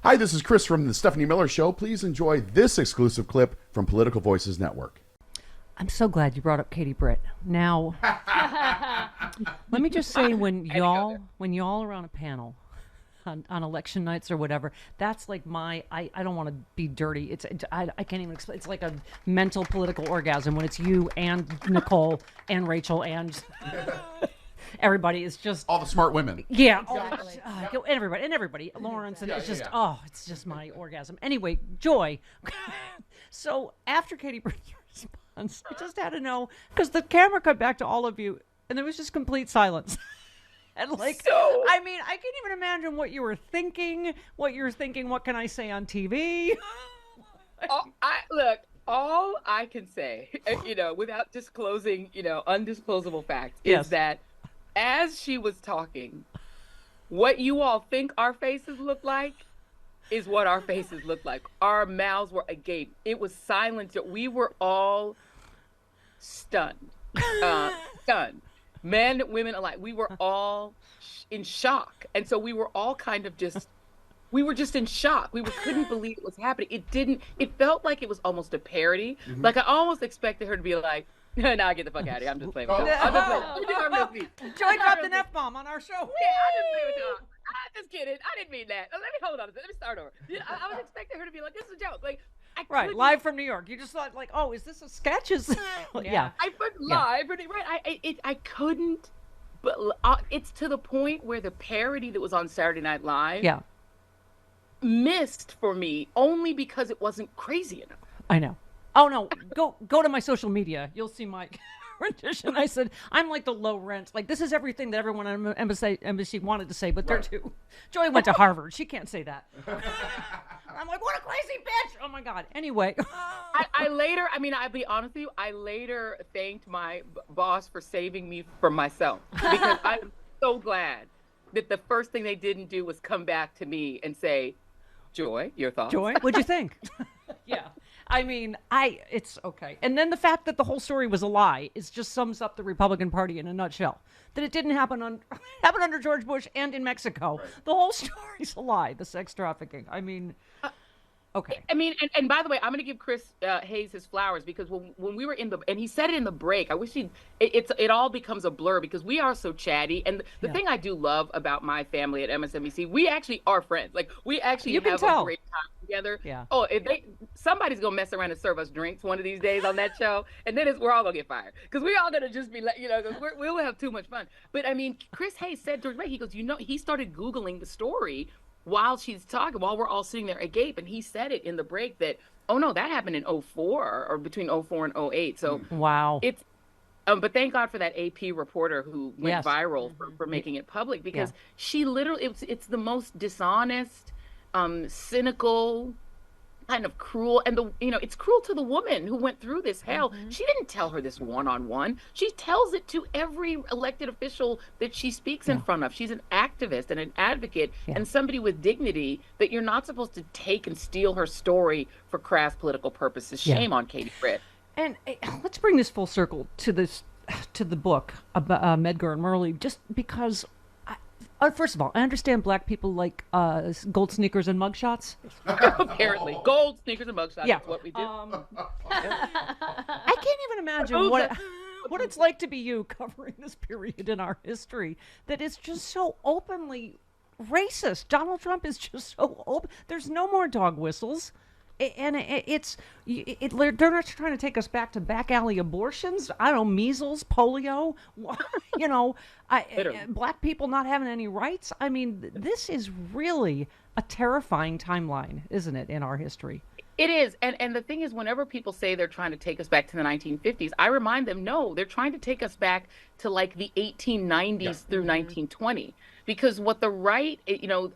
Hi, this is Chris from the Stephanie Miller Show. Please enjoy this exclusive clip from Political Voices Network. I'm so glad you brought up Katie Britt. Now, let me just say, when y'all are on a panel on election nights or whatever, that's like I don't want to be dirty. I can't even explain. It's like a mental political orgasm when it's you and Nicole and Rachel and everybody is just all the smart women. Yeah, exactly. everybody, Lawrence, and it's just it's just my orgasm. Anyway, Joy. So after Katie Britt's response, I just had to know, because the camera cut back to all of you, and there was just complete silence. And I mean, I can't even imagine what you were thinking. What can I say on TV? Look, all I can say, without disclosing, undisclosable facts, is that as she was talking, what you all think our faces look like is what our faces look like. Our mouths were agape. It was silent. We were all stunned. Stunned. Men, women alike. We were all in shock. And so we were all kind of just in shock. We couldn't believe it was happening. It felt like it was almost a parody. Mm-hmm. Like I almost expected her to be like, nah, get the fuck out of here. I'm just playing with you. Joy dropped an F-bomb on our show. Yeah, I'm just playing with you. I'm just kidding. I didn't mean that. Let me start over. I was expecting her to be like, this is a joke. Like, right, live from New York. You just thought, like, oh, is this a sketch? Yeah. I put live, right? I couldn't, but it's to the point where the parody that was on Saturday Night Live missed for me only because it wasn't crazy enough. I know. Oh, no, go to my social media. You'll see my rendition. I said, I'm like the low rent. Like, this is everything that everyone on MSNBC wanted to say, but they're too. Joy went to Harvard. She can't say that. I'm like, what a crazy bitch. Oh, my God. Anyway. I'll be honest with you, I later thanked my boss for saving me from myself, because I'm so glad that the first thing they didn't do was come back to me and say, Joy, your thoughts? Joy, what'd you think? Yeah. I mean, it's okay. And then the fact that the whole story was a lie just sums up the Republican Party in a nutshell. That it didn't happen under George Bush and in Mexico. Right. The whole story's a lie, the sex trafficking. I mean, okay. I mean, and by the way, I'm going to give Chris Hayes his flowers, because when we were and he said it in the break, I wish it all becomes a blur, because we are so chatty. And the thing I do love about my family at MSNBC, we actually are friends. Like, we actually have a great time together. Yeah. Oh, somebody's going to mess around and serve us drinks one of these days on that show, and then we're all going to get fired, because we're all going to just be like, we'll have too much fun. But I mean, Chris Hayes said during the break, he goes, he started Googling the story while she's talking, while we're all sitting there agape, and he said it in the break that, oh no, that happened in 2004 or between 2004 and 2008. So wow, it's but thank God for that AP reporter who went viral for making it public, because she literally, it's the most dishonest, cynical, kind of cruel, and it's cruel to the woman who went through this hell. Mm-hmm. She didn't tell her this one-on-one. She tells it to every elected official that she speaks in front of. She's an activist and an advocate and somebody with dignity that you're not supposed to take and steal her story for crass political purposes. Shame on Katie Britt. And let's bring this full circle to the book about Medgar and Myrlie, just because first of all, I understand black people like gold sneakers and mugshots. Apparently. Gold sneakers and mugshots. Yeah. That's what we do. I can't even imagine what it's like to be you covering this period in our history that is just so openly racist. Donald Trump is just so open. There's no more dog whistles. And they're not trying to take us back to back alley abortions. I don't know, measles, polio, black people not having any rights. I mean, this is really a terrifying timeline, isn't it, in our history? It is. And the thing is, whenever people say they're trying to take us back to the 1950s, I remind them, no, they're trying to take us back to like the 1890s through 1920. Because what the right,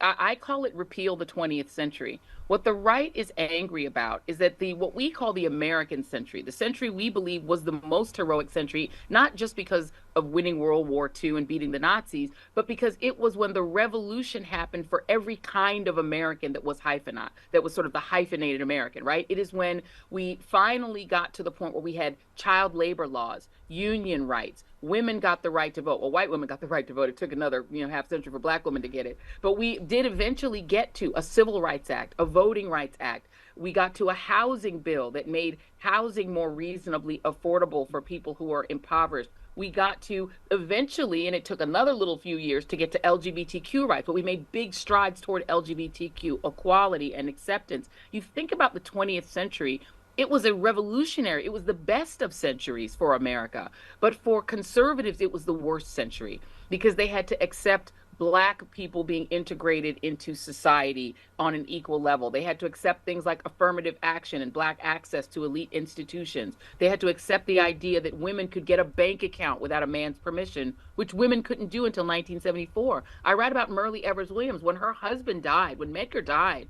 I call it repeal the 20th century. What the right is angry about is that what we call the American century, the century we believe was the most heroic century, not just because winning World War II and beating the Nazis, but because it was when the revolution happened for every kind of American that was that was sort of the hyphenated American, right? It is when we finally got to the point where we had child labor laws, union rights, women got the right to vote. Well, white women got the right to vote. It took another, half century for black women to get it. But we did eventually get to a Civil Rights Act, a Voting Rights Act. We got to a housing bill that made housing more reasonably affordable for people who are impoverished. We got to eventually, and it took another little few years to get to LGBTQ rights, but we made big strides toward LGBTQ equality and acceptance. You think about the 20th century, it was a revolutionary, it was the best of centuries for America. But for conservatives, it was the worst century because they had to accept Black people being integrated into society on an equal level. They had to accept things like affirmative action and Black access to elite institutions. They had to accept the idea that women could get a bank account without a man's permission, which women couldn't do until 1974. I write about Myrlie Evers Williams. When her husband died, when Medgar died,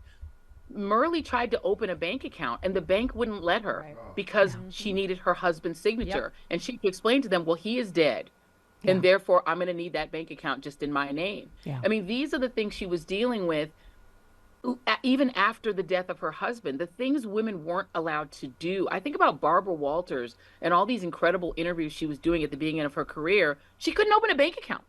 Myrlie tried to open a bank account and the bank wouldn't let her because she needed her husband's signature. And she could explain to them, well, he is dead. And therefore, I'm going to need that bank account just in my name. I mean, these are the things she was dealing with even after the death of her husband, the things women weren't allowed to do. I think about Barbara Walters and all these incredible interviews she was doing at the beginning of her career. She couldn't open a bank account.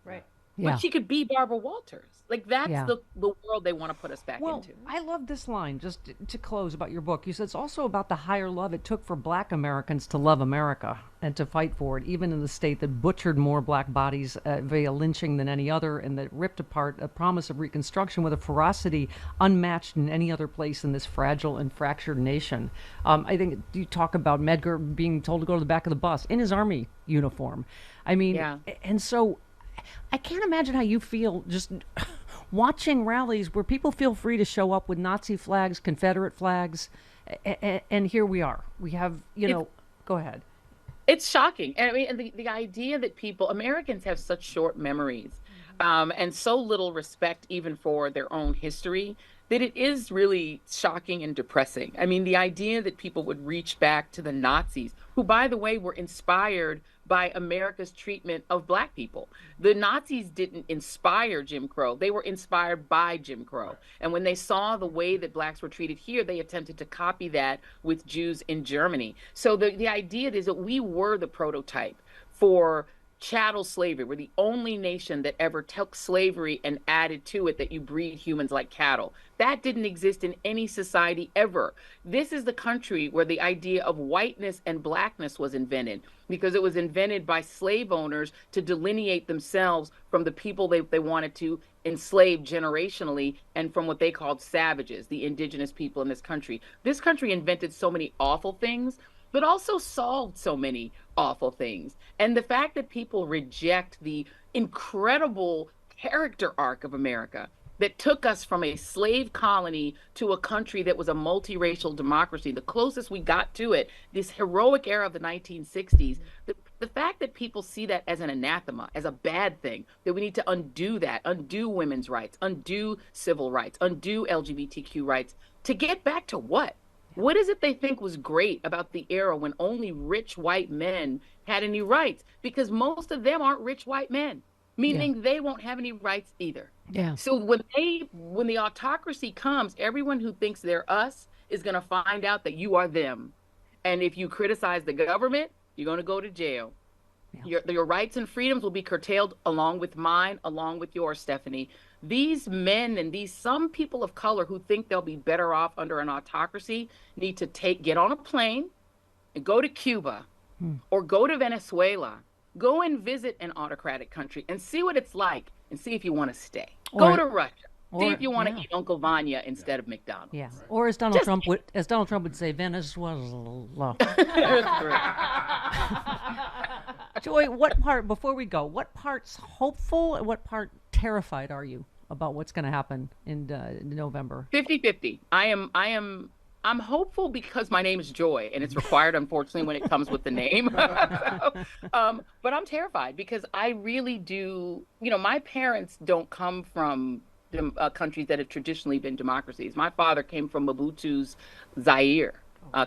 But she could be Barbara Walters. Like, that's the world they want to put us back into. I love this line, just to close, about your book. You said it's also about the higher love it took for Black Americans to love America and to fight for it, even in the state that butchered more Black bodies via lynching than any other, and that ripped apart a promise of Reconstruction with a ferocity unmatched in any other place in this fragile and fractured nation. I think you talk about Medgar being told to go to the back of the bus in his Army uniform. I mean, and so I can't imagine how you feel just watching rallies where people feel free to show up with Nazi flags, Confederate flags, and here we are. We have, go ahead. It's shocking. And I mean, the idea that Americans have such short memories and so little respect even for their own history, that it is really shocking and depressing. I mean, the idea that people would reach back to the Nazis, who, by the way, were inspired by America's treatment of Black people. The Nazis didn't inspire Jim Crow. They were inspired by Jim Crow. And when they saw the way that Blacks were treated here, they attempted to copy that with Jews in Germany. So the idea is that we were the prototype for chattel slavery. We're the only nation that ever took slavery and added to it that you breed humans like cattle. That didn't exist in any society ever. This is the country where the idea of whiteness and Blackness was invented, because it was invented by slave owners to delineate themselves from the people they wanted to enslave generationally and from what they called savages, the indigenous people in this country. This country invented so many awful things, but also solved so many awful things. And the fact that people reject the incredible character arc of America that took us from a slave colony to a country that was a multiracial democracy, the closest we got to it, this heroic era of the 1960s, the fact that people see that as an anathema, as a bad thing, that we need to undo that, undo women's rights, undo civil rights, undo LGBTQ rights, to get back to what? What is it they think was great about the era when only rich white men had any rights? Because most of them aren't rich white men, meaning they won't have any rights either. So when the autocracy comes, everyone who thinks they're us is going to find out that you are them. And if you criticize the government, you're going to go to jail. Your rights and freedoms will be curtailed along with mine, along with yours, Stephanie. These men and some people of color who think they'll be better off under an autocracy need to get on a plane and go to Cuba or go to Venezuela. Go and visit an autocratic country and see what it's like and see if you want to stay. Go to Russia. See if you want to eat Uncle Vanya instead of McDonald's. Or as Donald Trump would say, Venezuela. Joy, before we go, what part's hopeful and what part terrified are you about what's going to happen in November? 50-50. I'm hopeful because my name is Joy, and it's required, unfortunately, when it comes with the name. But I'm terrified because I really do, my parents don't come from countries that have traditionally been democracies. My father came from Mobutu's Zaire.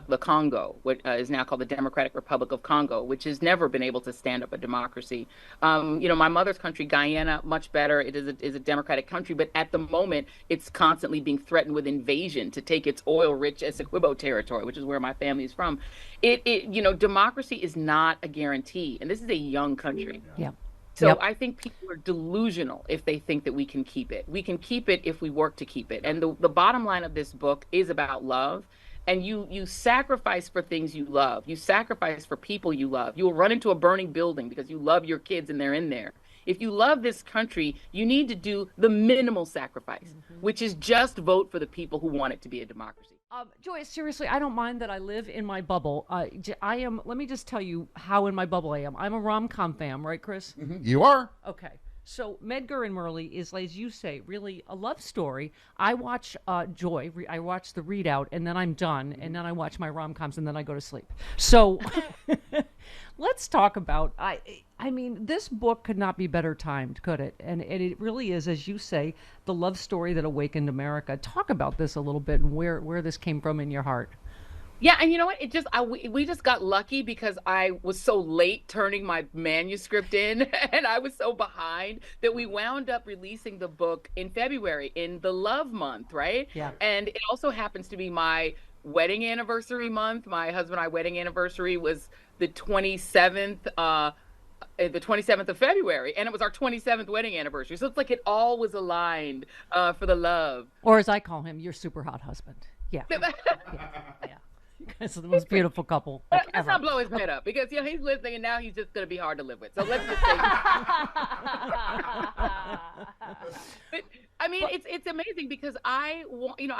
the Congo, what is now called the Democratic Republic of Congo, which has never been able to stand up a democracy. My mother's country, Guyana, much better. It is a democratic country, but at the moment, it's constantly being threatened with invasion to take its oil-rich Essequibo territory, which is where my family is from. Democracy is not a guarantee, and this is a young country. Yeah. So I think people are delusional if they think that we can keep it. We can keep it if we work to keep it. And the bottom line of this book is about love. And you sacrifice for things you love. You sacrifice for people you love. You will run into a burning building because you love your kids and they're in there. If you love this country, you need to do the minimal sacrifice, which is just vote for the people who want it to be a democracy. Joy, seriously, I don't mind that I live in my bubble. I am, let me just tell you how in my bubble I am. I'm a rom-com fan, right, Chris? You are? Okay. So Medgar and Myrlie is, as you say, really a love story. I watch Joy. I watch the readout, and then I'm done, and then I watch my rom-coms, and then I go to sleep. So let's talk about. I mean, this book could not be better timed, could it? And it really is, as you say, the love story that awakened America. Talk about this a little bit and where this came from in your heart. Yeah, and you know what? We just got lucky because I was so late turning my manuscript in, and I was so behind that we wound up releasing the book in February, in the love month, right? Yeah. And it also happens to be my wedding anniversary month. My husband and I wedding anniversary was the 27th of February, and it was our 27th wedding anniversary. So it's like it all was aligned for the love. Or as I call him, your super hot husband. Yeah. Yeah. It's the most beautiful couple. Like, let's not blow his head up because he's listening and now he's just going to be hard to live with. So let's just say. But I mean, it's amazing because I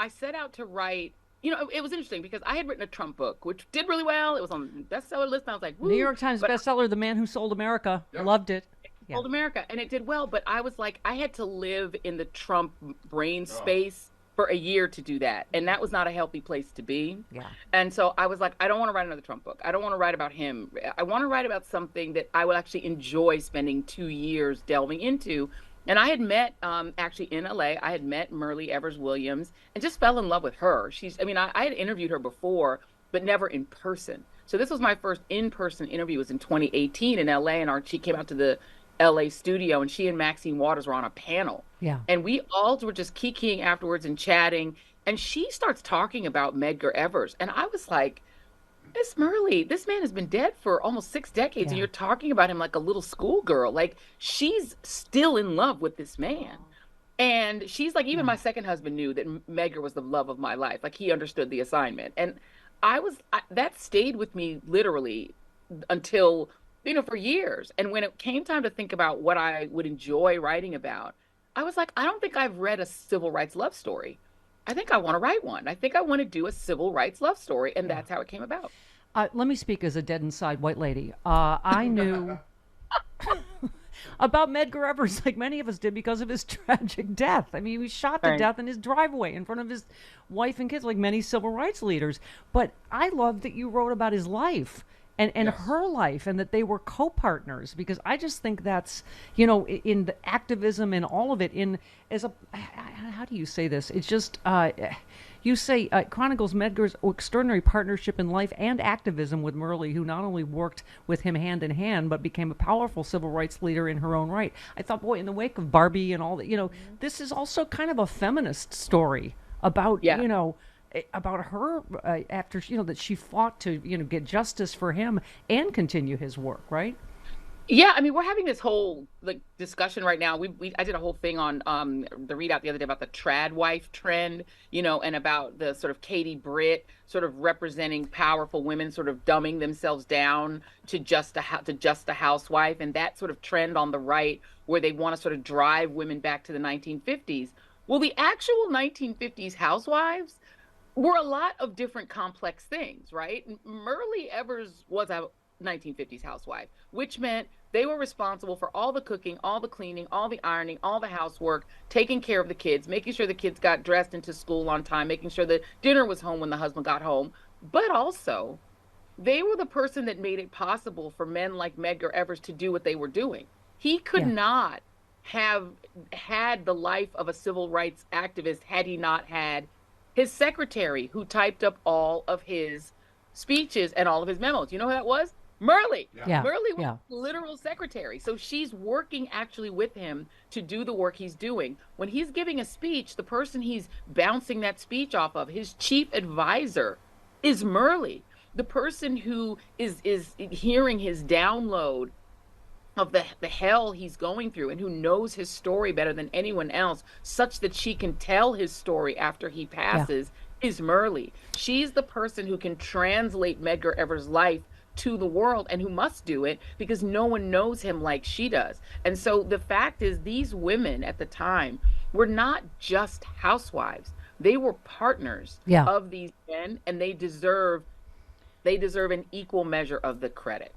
set out to write. It was interesting because I had written a Trump book, which did really well. It was on the bestseller list. And I was like, woo. New York Times bestseller, The Man Who Sold America. Yep. Loved it. Sold America, and it did well. But I was like, I had to live in the Trump brain space for a year to do that. And that was not a healthy place to be. Yeah. And so I was like, I don't want to write another Trump book. I don't want to write about him. I want to write about something that I will actually enjoy spending 2 years delving into. And I had met, actually in LA, I had met Myrlie Evers Williams and just fell in love with her. I had interviewed her before, but never in person. So this was my first in-person interview. It was in 2018 in LA, and she came out to the LA studio, and she and Maxine Waters were on a panel. Yeah. And we all were just kikiing afterwards and chatting. And she starts talking about Medgar Evers. And I was like, Miss Myrlie, this man has been dead for almost 6 decades, and you're talking about him like a little schoolgirl. Like, she's still in love with this man. And she's like, even my second husband knew that Medgar was the love of my life. Like, he understood the assignment. And that stayed with me literally until, for years. And when it came time to think about what I would enjoy writing about, I was like, I don't think I've read a civil rights love story. I think I want to write one. I think I want to do a civil rights love story. And that's how it came about. Let me speak as a dead inside white lady. I knew about Medgar Evers like many of us did because of his tragic death. I mean, he was shot to death in his driveway in front of his wife and kids, like many civil rights leaders. But I love that you wrote about his life and her life, and that they were co-partners, because I just think that's, in the activism and all of it, how do you say this? It's just, you say, chronicles Medgar's extraordinary partnership in life and activism with Myrlie, who not only worked with him hand in hand, but became a powerful civil rights leader in her own right. I thought, boy, in the wake of Barbie and all that, this is also kind of a feminist story about, about her after, that she fought to, get justice for him and continue his work, right? Yeah, I mean, we're having this whole discussion right now. I did a whole thing on the readout the other day about the trad wife trend, and about the sort of Katie Britt sort of representing powerful women, sort of dumbing themselves down to just a housewife, and that sort of trend on the right where they want to sort of drive women back to the 1950s. Well, the actual 1950s housewives were a lot of different complex things, right? Myrlie Evers was a 1950s housewife, which meant they were responsible for all the cooking, all the cleaning, all the ironing, all the housework, taking care of the kids, making sure the kids got dressed into school on time, making sure that dinner was home when the husband got home. But also, they were the person that made it possible for men like Medgar Evers to do what they were doing. He could not have had the life of a civil rights activist had he not had his secretary who typed up all of his speeches and all of his memos. You know who that was? Myrlie. Yeah. Myrlie was Yeah. literal secretary. So she's working actually with him to do the work he's doing. When he's giving a speech, the person he's bouncing that speech off of, his chief advisor, is Myrlie. The person who is hearing his download of the hell he's going through and who knows his story better than anyone else, such that she can tell his story after he passes, is Myrlie. She's the person who can translate Medgar Evers' life to the world and who must do it because no one knows him like she does. And so the fact is, these women at the time were not just housewives. They were partners of these men, and they deserve an equal measure of the credit.